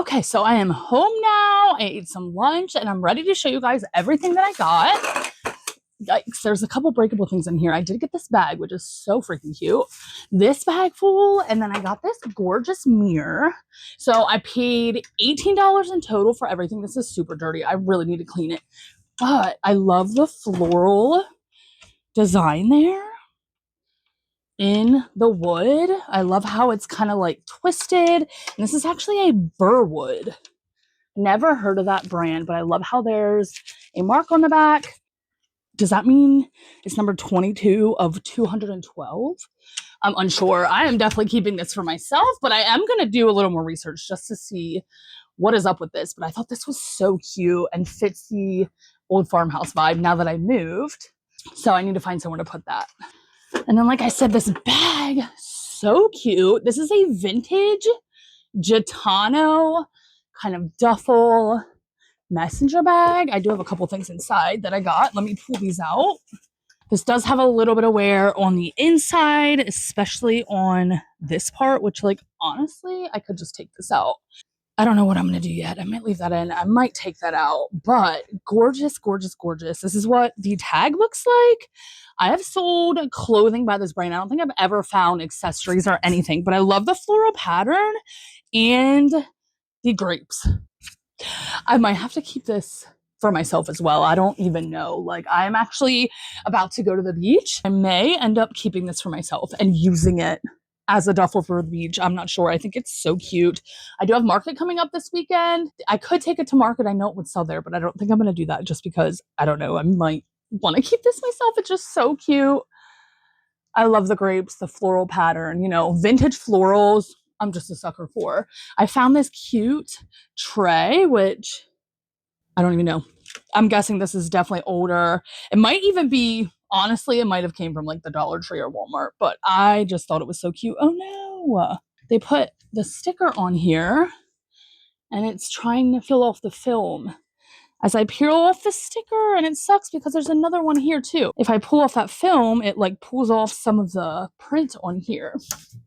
Okay, so I am home now. I ate some lunch and I'm ready to show you guys everything that I got. Yikes, there's a couple breakable things in here. I did get this bag, which is so freaking cute. This bag full, and then I got this gorgeous mirror. So I paid $18 in total for everything. This is super dirty. I really need to clean it. But I love the floral design there in the wood. I love how it's kind of like twisted. And this is actually a burr wood. Never heard of that brand, but I love how there's a mark on the back. Does that mean it's number 22 of 212? I'm unsure. I am definitely keeping this for myself, but I am going to do a little more research just to see what is up with this. But I thought this was so cute and fits the old farmhouse vibe now that I moved. So I need to find somewhere to put that. And then, like I said, this bag, so cute. This is a vintage Gitano kind of duffel messenger bag. I do have a couple things inside that I got. Let me pull these out. This does have a little bit of wear on the inside, especially on this part, which, like, honestly, I could just take this out. I don't know what I'm going to do yet. I might leave that in. I might take that out, but gorgeous, gorgeous, gorgeous. This is what the tag looks like. I have sold clothing by this brand. I don't think I've ever found accessories or anything, but I love the floral pattern and the grapes. I might have to keep this for myself as well. I don't even know. Like, I'm actually about to go to the beach. I may end up keeping this for myself and using it as a duffel for the beach. I'm not sure. I think it's so cute. I do have market coming up this weekend. I could take it to market. I know it would sell there, but I don't think I'm going to do that just because, I don't know, I might want to keep this myself. It's just so cute. I love the grapes, the floral pattern, you know, vintage florals. I'm just a sucker for. I found this cute tray, which I don't even know. I'm guessing this is definitely older. It might even be, honestly, it might have came from like the Dollar Tree or Walmart, but I just thought it was so cute. Oh no, they put the sticker on here and it's trying to fill off the film. As I peel off the sticker, and it sucks because there's another one here too. If I pull off that film, it like pulls off some of the print on here.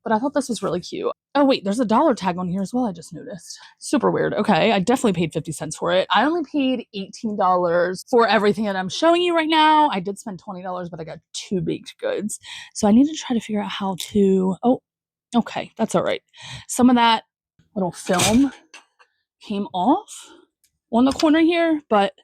But I thought this was really cute. Oh wait, there's a dollar tag on here as well, I just noticed. Super weird. Okay, I definitely paid 50 cents for it. I only paid $18 for everything that I'm showing you right now. I did spend $20, but I got 2 baked goods. So I need to try to figure out how to, oh, okay, that's all right. Some of that little film came off on the corner here, but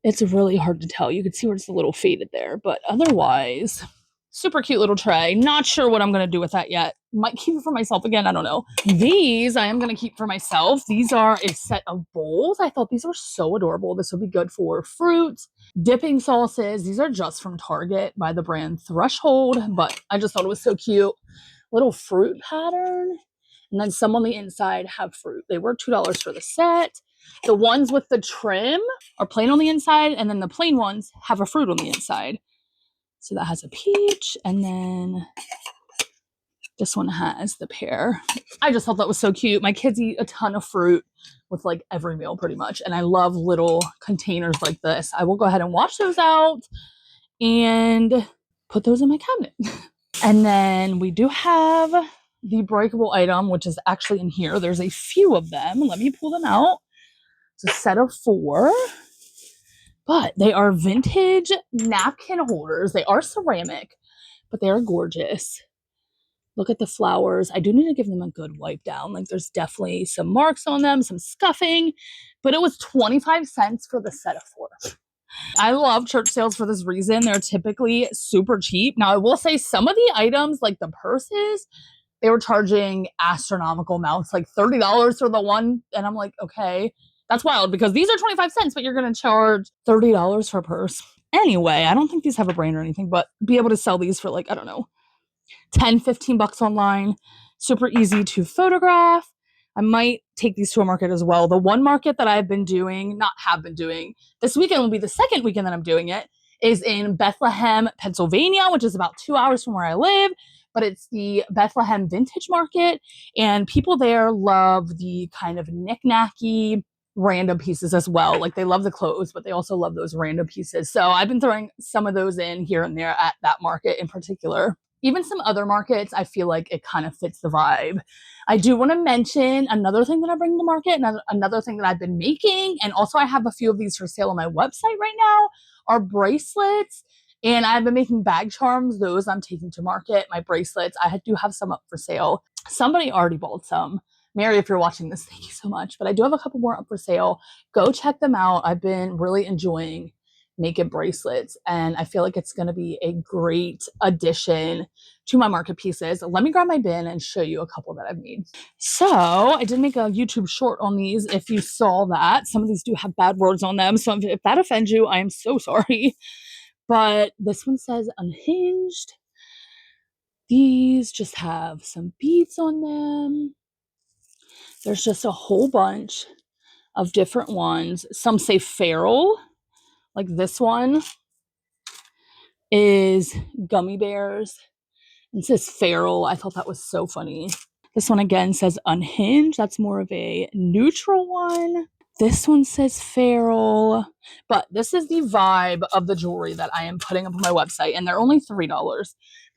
it's really hard to tell. You can see where it's a little faded there, but otherwise, super cute little tray. Not sure what I'm going to do with that yet. Might keep it for myself again. I don't know. These I am going to keep for myself. These are a set of bowls. I thought these were so adorable. This would be good for fruit, dipping sauces. These are just from Target by the brand Threshold, but I just thought it was so cute. Little fruit pattern. And then some on the inside have fruit. They were $2 for the set. The ones with the trim are plain on the inside, and then the plain ones have a fruit on the inside. So that has a peach, and then this one has the pear. I just thought that was so cute. My kids eat a ton of fruit with like every meal pretty much, and I love little containers like this. I will go ahead and wash those out and put those in my cabinet. And then we do have the breakable item, which is actually in here. There's a few of them. Let me pull them out. It's a set of 4, but they are vintage napkin holders. They are ceramic, but they are gorgeous. Look at the flowers. I do need to give them a good wipe down. Like, there's definitely some marks on them, some scuffing, but it was 25 cents for the set of 4. I love church sales for this reason. They're typically super cheap. Now, I will say some of the items, like the purses, they were charging astronomical amounts, like $30 for the one. And I'm like, okay, that's wild because these are 25 cents, but you're going to charge $30 for a purse. Anyway, I don't think these have a brand or anything, but be able to sell these for like, I don't know, 10, 15 bucks online. Super easy to photograph. I might take these to a market as well. The one market that I've been doing, this weekend will be the second weekend that I'm doing it, is in Bethlehem, Pennsylvania, which is about 2 hours from where I live. But it's the Bethlehem Vintage Market, and people there love the kind of knick-knacky random pieces as well. Like, they love the clothes, but they also love those random pieces. So I've been throwing some of those in here and there at that market in particular. even some other markets, I feel like it kind of fits the vibe. I do want to mention another thing that I bring to market, another thing that I've been making, and also I have a few of these for sale on my website right now, are bracelets. And I've been making bag charms. Those I'm taking to market. My bracelets, I do have some up for sale. Somebody already bought some. Mary, if you're watching this, thank you so much. But I do have a couple more up for sale. Go check them out. I've been really enjoying making bracelets, and I feel like it's going to be a great addition to my market pieces. Let me grab my bin and show you a couple that I've made. So I did make a YouTube short on these. If you saw that, some of these do have bad words on them. So if that offends you, I am so sorry. But this one says unhinged. These just have some beads on them. There's just a whole bunch of different ones. Some say feral, like this one is gummy bears. It says feral. I thought that was so funny. This one again says unhinged. That's more of a neutral one. This one says feral, but this is the vibe of the jewelry that I am putting up on my website, and they're only $3.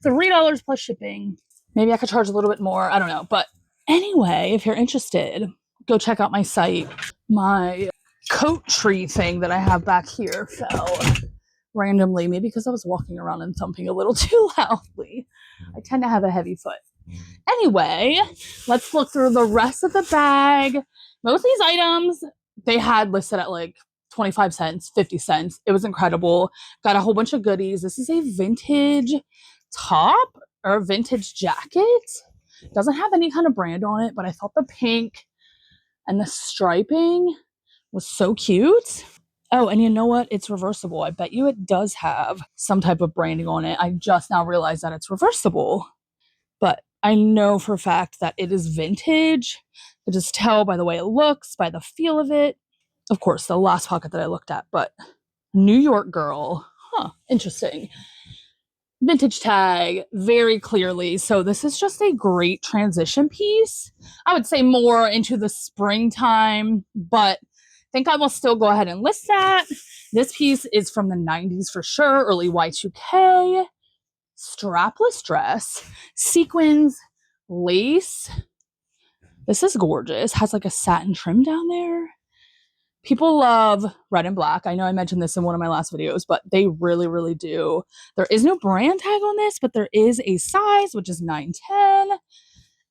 $3 plus shipping. Maybe I could charge a little bit more. I don't know. But anyway, if you're interested, go check out my site. My coat tree thing that I have back here fell randomly, maybe because I was walking around and thumping a little too loudly. I tend to have a heavy foot. Anyway, let's look through the rest of the bag. Most of these items they had listed at like 25 cents, 50 cents. It was incredible. Got a whole bunch of goodies. This is a vintage top or a vintage jacket. Doesn't have any kind of brand on it, but I thought the pink and the striping was so cute. Oh, and you know what? It's reversible. I bet you it does have some type of branding on it. I just now realized that it's reversible. But I know for a fact that it is vintage. I just tell by the way it looks, by the feel of it. Of course, the last pocket that I looked at, but New York girl. Huh, interesting. Vintage tag, very clearly. So this is just a great transition piece. I would say more into the springtime, but I think I will still go ahead and list that. This piece is from the 90s for sure, early Y2K. Strapless dress, sequins, lace. This is gorgeous. Has like a satin trim down there. People love red and black. I know I mentioned this in one of my last videos, but they really, really do. There is no brand tag on this, but there is a size, which is 910.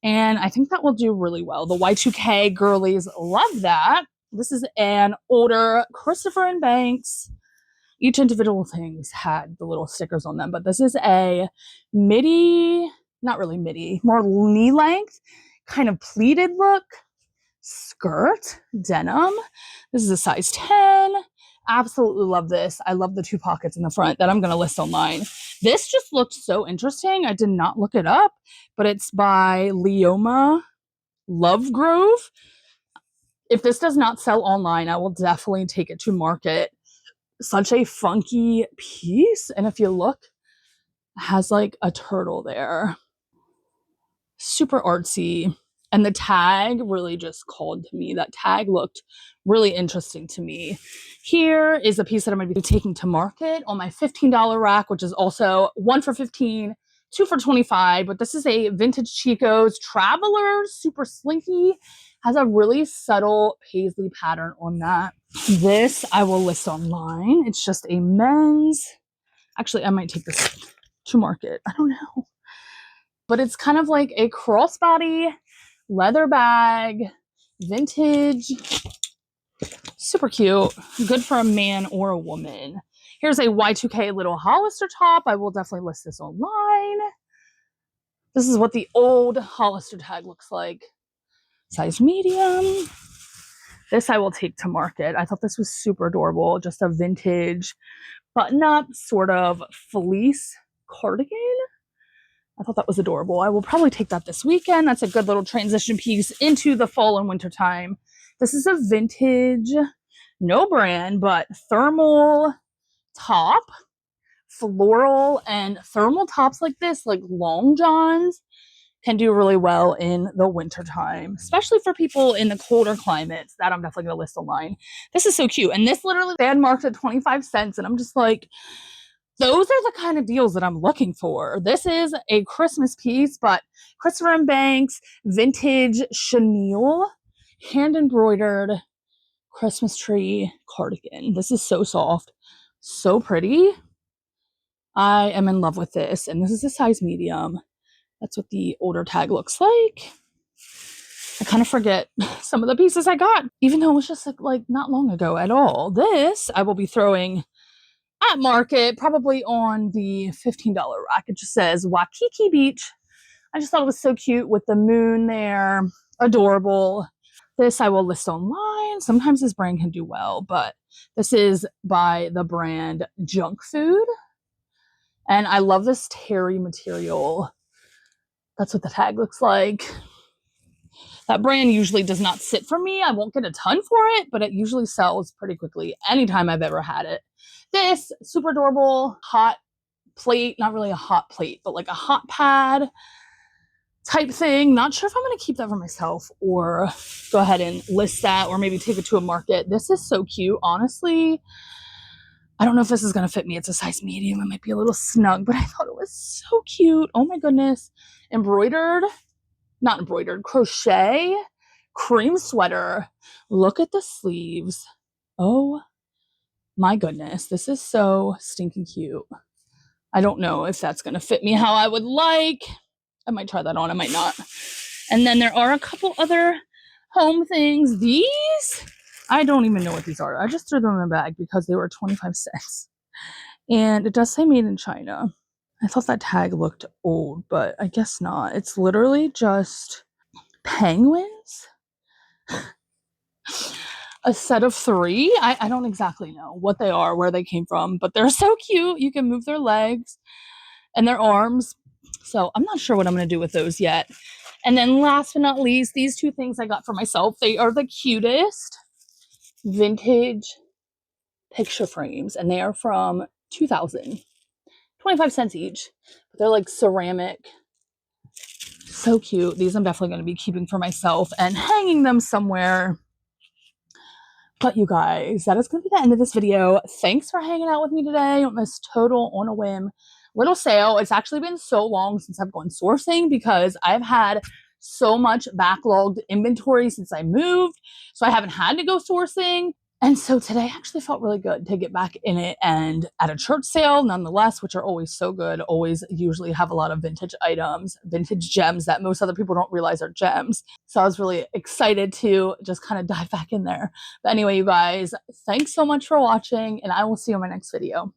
And I think that will do really well. The Y2K girlies love that. This is an older Christopher and Banks. Each individual things had the little stickers on them, but this is a midi, not really midi, more knee length, kind of pleated look, skirt, denim. This is a size 10. Absolutely love this. I love the two pockets in the front that I'm going to list online. This just looked so interesting. I did not look it up, but it's by Leoma Lovegrove. If this does not sell online, I will definitely take it to market. Such a funky piece, and if you look, it has like a turtle there. Super artsy, and the tag really just called to me. That tag looked really interesting to me. Here is a piece that I'm going to be taking to market on my $15 rack, which is also 1 for $15, 2 for $25. But this is a vintage Chico's Traveler, super slinky. Has a really subtle paisley pattern on that. This I will list online. It's just a men's. Actually, I might take this to market. I don't know. But it's kind of like a crossbody leather bag, vintage, super cute, good for a man or a woman. Here's a Y2K little Hollister top. I will definitely list this online. This is what the old Hollister tag looks like. Size medium. This I will take to market. I thought this was super adorable. Just a vintage button-up sort of fleece cardigan. I thought that was adorable. I will probably take that this weekend. That's a good little transition piece into the fall and winter time. This is a vintage, no brand, but thermal top. Floral and thermal tops like this, like long johns, can do really well in the winter time, especially for people in the colder climates. That I'm definitely going to list online. This is so cute. And this literally, they had marked at 25 cents. And I'm just like, those are the kind of deals that I'm looking for. This is a Christmas piece, but Christopher and Banks vintage chenille hand embroidered Christmas tree cardigan. This is so soft, so pretty. I am in love with this, and this is a size medium. That's what the older tag looks like. I kind of forget some of the pieces I got, even though it was just like not long ago at all. This I will be throwing at market, probably on the $15 rack. It just says Waikiki Beach. I just thought it was so cute with the moon there. Adorable. This I will list online. Sometimes this brand can do well, but this is by the brand Junk Food. And I love this terry material. That's what the tag looks like. That brand usually does not sit for me. I won't get a ton for it, but it usually sells pretty quickly anytime I've ever had it. This super adorable hot plate, not really a hot plate, but like a hot pad type thing. Not sure if I'm going to keep that for myself or go ahead and list that or maybe take it to a market. This is so cute. Honestly, I don't know if this is going to fit me. It's a size medium. It might be a little snug, but I thought it was so cute. Oh my goodness. Not embroidered, crochet cream sweater. Look at the sleeves. Oh my goodness. This is so stinking cute. I don't know if that's going to fit me how I would like. I might try that on. I might not. And then there are a couple other home things. These, I don't even know what these are. I just threw them in a bag because they were 25 cents. And it does say made in China. I thought that tag looked old, but I guess not. It's literally just penguins. A set of 3. I don't exactly know what they are, where they came from, but they're so cute. You can move their legs and their arms. So I'm not sure what I'm going to do with those yet. And then last but not least, these 2 things I got for myself. They are the cutest vintage picture frames, and they are from 2000. 25 cents each. But they're like ceramic. So cute. These I'm definitely going to be keeping for myself and hanging them somewhere. But you guys, that is going to be the end of this video. Thanks for hanging out with me today on this total on a whim little sale. It's actually been so long since I've gone sourcing because I've had so much backlogged inventory since I moved. So I haven't had to go sourcing. And so today actually felt really good to get back in it and at a church sale nonetheless, which are always so good, always usually have a lot of vintage items, vintage gems that most other people don't realize are gems. So I was really excited to just kind of dive back in there. But anyway, you guys, thanks so much for watching, and I will see you in my next video.